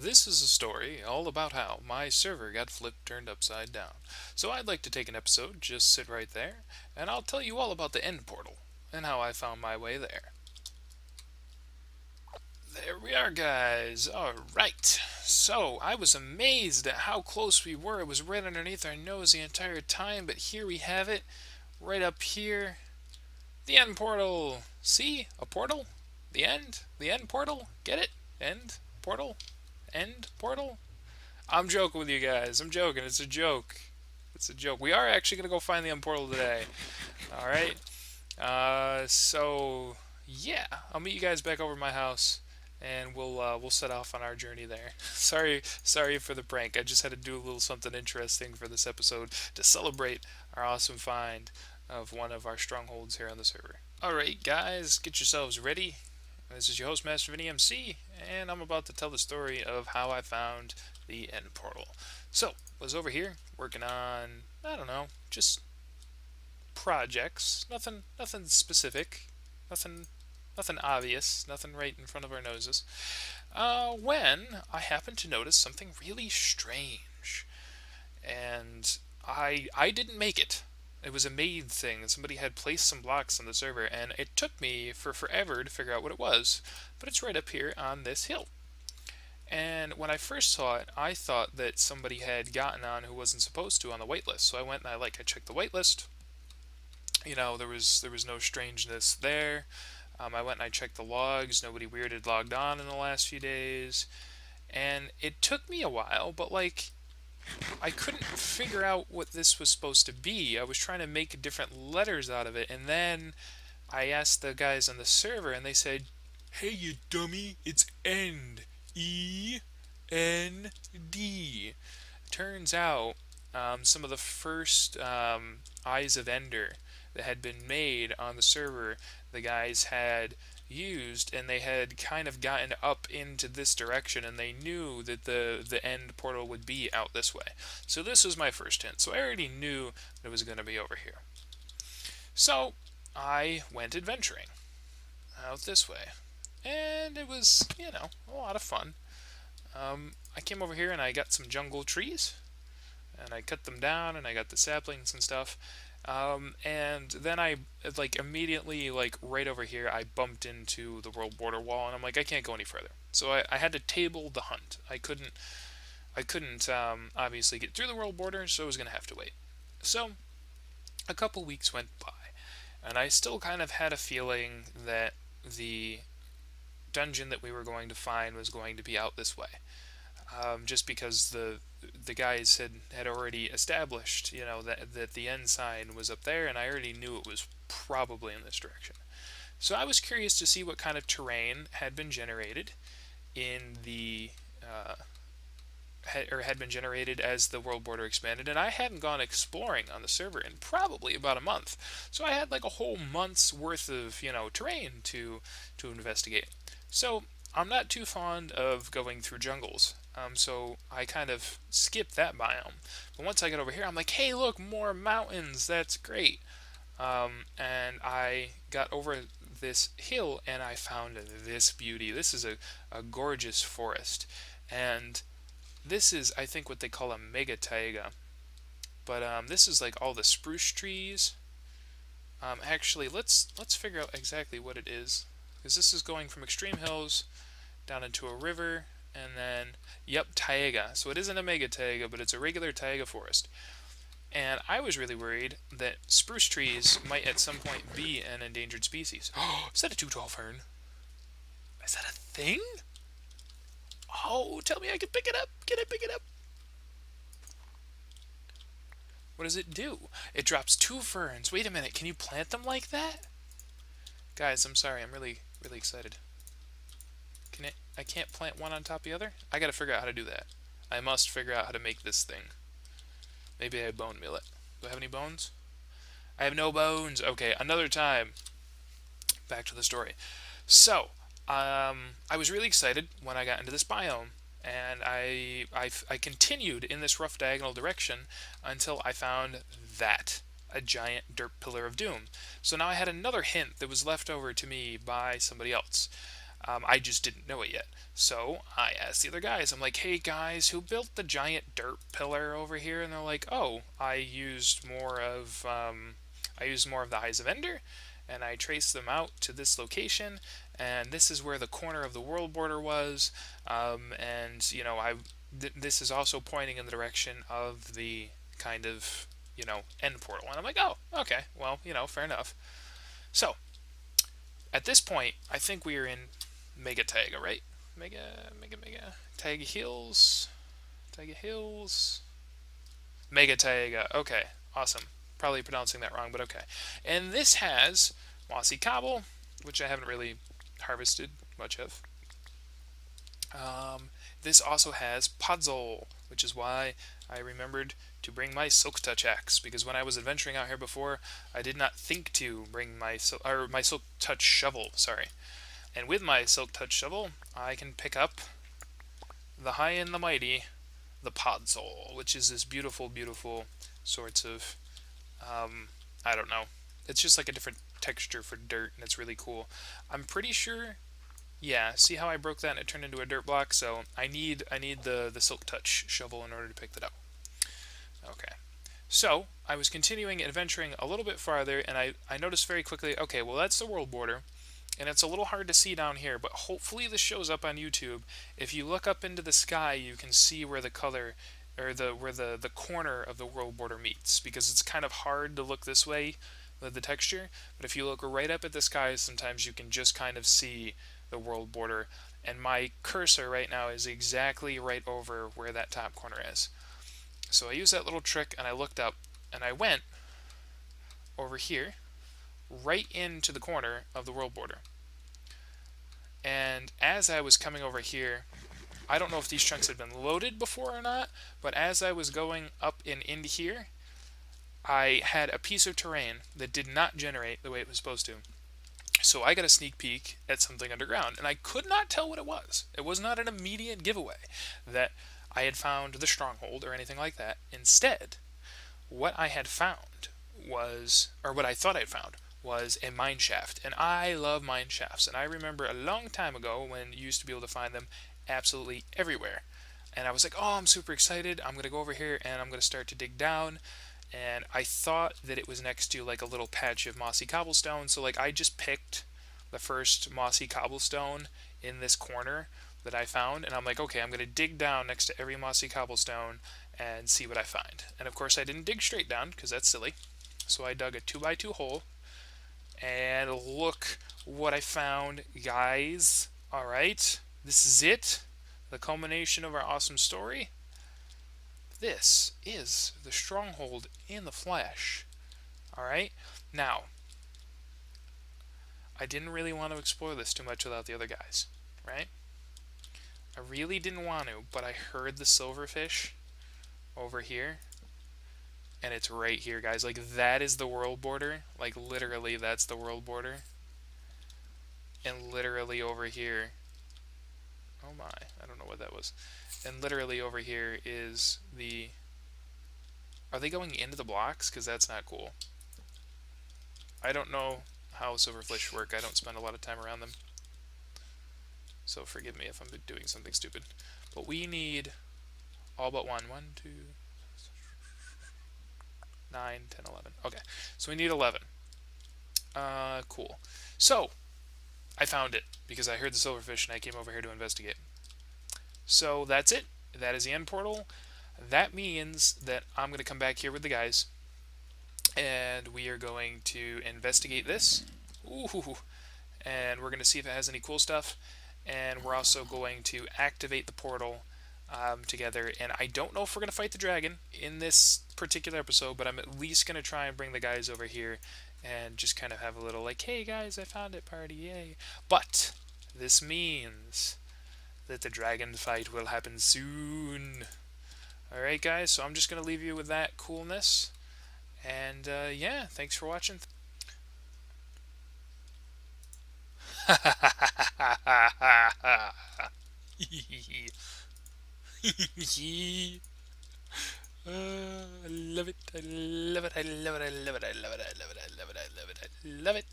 This is a story all about how my server got flipped turned upside down. So I'd like to take an episode, just sit right there, and I'll tell you all about the end portal and how I found my way there. There we are, guys. Alright. So, I was amazed at how close we were. It was right underneath our nose the entire time, but here we have it, right up here. The end portal. See? A portal? The end? The end portal? Get it? End portal? End portal? I'm joking with you guys. I'm joking. It's a joke. It's a joke. We are actually going to go find the end portal today. Alright? So, yeah. I'll meet you guys back over at my house. And we'll set off on our journey there. Sorry for the prank. I just had to do a little something interesting for this episode to celebrate our awesome find of one of our strongholds here on the server. Alright guys, get yourselves ready. This is your host, Master Vini MC, and I'm about to tell the story of how I found the end portal. So, I was over here working on, I don't know, just projects. Nothing specific. Nothing obvious. Nothing right in front of our noses. When I happened to notice something really strange. And I didn't make it. It was a made thing. Somebody had placed some blocks on the server, and it took me for forever to figure out what it was. But it's right up here on this hill. And when I first saw it, I thought that somebody had gotten on who wasn't supposed to on the whitelist. So I went and I checked the whitelist. You know, there was no strangeness there. I went and I checked the logs. Nobody weird had logged on in the last few days. And it took me a while, but I couldn't figure out what this was supposed to be. I was trying to make different letters out of it, and then I asked the guys on the server, and they said, "Hey, you dummy, it's end. E-N-D." Turns out, some of the first Eyes of Ender that had been made on the server, the guys had used, and they had kind of gotten up into this direction, and they knew that the end portal would be out this way. So this was my first hint. So I already knew that it was going to be over here. So I went adventuring out this way, and it was, a lot of fun. I came over here and I got some jungle trees, and I cut them down, and I got the saplings and stuff. And then I, immediately, right over here, I bumped into the world border wall, and I'm like, I can't go any further. So I had to table the hunt. I couldn't obviously get through the world border, so I was going to have to wait. So, a couple weeks went by, and I still kind of had a feeling that the dungeon that we were going to find was going to be out this way. Just because the guys had already established, that the end sign was up there, and I already knew it was probably in this direction. So I was curious to see what kind of terrain had been generated in the had been generated as the world border expanded, and I hadn't gone exploring on the server in probably about a month. So I had a whole month's worth of terrain to investigate. So I'm not too fond of going through jungles, so I kind of skipped that biome. But once I got over here, I'm like, hey, look, more mountains. That's great. And I got over this hill, and I found this beauty. This is a gorgeous forest, and this is, I think, what they call a mega taiga. But this is all the spruce trees. Actually, let's figure out exactly what it is, because this is going from extreme hills down into a river, and then, yep, taiga. So it isn't a mega taiga, but it's a regular taiga forest. And I was really worried that spruce trees might at some point be an endangered species. Oh, is that a 212 fern? Is that a thing? Oh, tell me I can pick it up. Can I pick it up? What does it do? It drops 2 ferns. Wait a minute, can you plant them like that? Guys, I'm sorry, I'm really, really excited. I can't plant one on top of the other? I gotta figure out how to do that. I must figure out how to make this thing. Maybe I bone meal it. Do I have any bones? I have no bones. Okay, another time. Back to the story. So, I was really excited when I got into this biome, and I continued in this rough diagonal direction until I found that. A giant dirt pillar of doom. So now I had another hint that was left over to me by somebody else. I just didn't know it yet. So I asked the other guys, I'm like, hey guys, who built the giant dirt pillar over here? And they're like, oh, I used more of the Eyes of Ender, and I traced them out to this location, and this is where the corner of the world border was, and this is also pointing in the direction of the kind of end portal. And I'm like, oh, okay, well, fair enough. So at this point, I think we are in Mega Taiga, right? Mega Taiga Hills. Taiga Hills. Mega Taiga. Okay, awesome. Probably pronouncing that wrong, but okay. And this has Mossy Cobble, which I haven't really harvested much of. This also has Podzol, which is why I remembered to bring my Silk Touch axe, because when I was adventuring out here before, I did not think to bring my Silk Touch shovel. Sorry, and with my Silk Touch shovel, I can pick up the high and the mighty, the Podzol, which is this beautiful, beautiful sorts of I don't know. It's just like a different texture for dirt, and it's really cool. I'm pretty sure. Yeah, see how I broke that and it turned into a dirt block? So I need the Silk Touch shovel in order to pick that up. Okay. So I was continuing adventuring a little bit farther, and I noticed very quickly, okay, well that's the world border, and it's a little hard to see down here, but hopefully this shows up on YouTube. If you look up into the sky, you can see where the color or the corner of the world border meets, because it's kind of hard to look this way with the texture, but if you look right up at the sky, sometimes you can just kind of see the world border, and my cursor right now is exactly right over where that top corner is. So I used that little trick and I looked up and I went over here right into the corner of the world border. And as I was coming over here, I don't know if these chunks had been loaded before or not, but as I was going up and into here, I had a piece of terrain that did not generate the way it was supposed to. So I got a sneak peek at something underground, and I could not tell what it was. It was not an immediate giveaway that I had found the stronghold or anything like that. Instead, what I had found was, or what I thought I'd found, was a mine shaft. And I love mine shafts, and I remember a long time ago when you used to be able to find them absolutely everywhere. And I was like, oh, I'm super excited. I'm going to go over here and I'm going to start to dig down. And I thought that it was next to like a little patch of mossy cobblestone, so like I just picked the first mossy cobblestone in this corner that I found, and I'm like, okay, I'm going to dig down next to every mossy cobblestone and see what I find. And of course I didn't dig straight down, because that's silly, so I dug a 2x2 hole, and look what I found, guys. Alright, this is it, the culmination of our awesome story. This is the stronghold in the flesh. Alright? Now, I didn't really want to explore this too much without the other guys. Right? I really didn't want to, but I heard the silverfish over here. And it's right here, guys. Like, that is the world border. Like, literally, that's the world border. And literally over here. Oh my, I don't know what that was. And literally over here is the... Are they going into the blocks? Because that's not cool. I don't know how silverfish work. I don't spend a lot of time around them. So forgive me if I'm doing something stupid. But we need all but one. 1, 2, 9, 10, 11. Okay, so we need 11. Cool. So, I found it because I heard the silverfish and I came over here to investigate. So that's it. That is the end portal. That means that I'm going to come back here with the guys and we are going to investigate this. Ooh. And we're going to see if it has any cool stuff. And we're also going to activate the portal together. And I don't know if we're going to fight the dragon in this particular episode, but I'm at least going to try and bring the guys over here and just kind of have a little like, hey guys, I found it party, yay. But this means that the dragon fight will happen soon. Alright guys, so I'm just going to leave you with that coolness. And yeah, thanks for watching. I love it, I love it, I love it, I love it, I love it, I love it, I love it, I love it, I love it.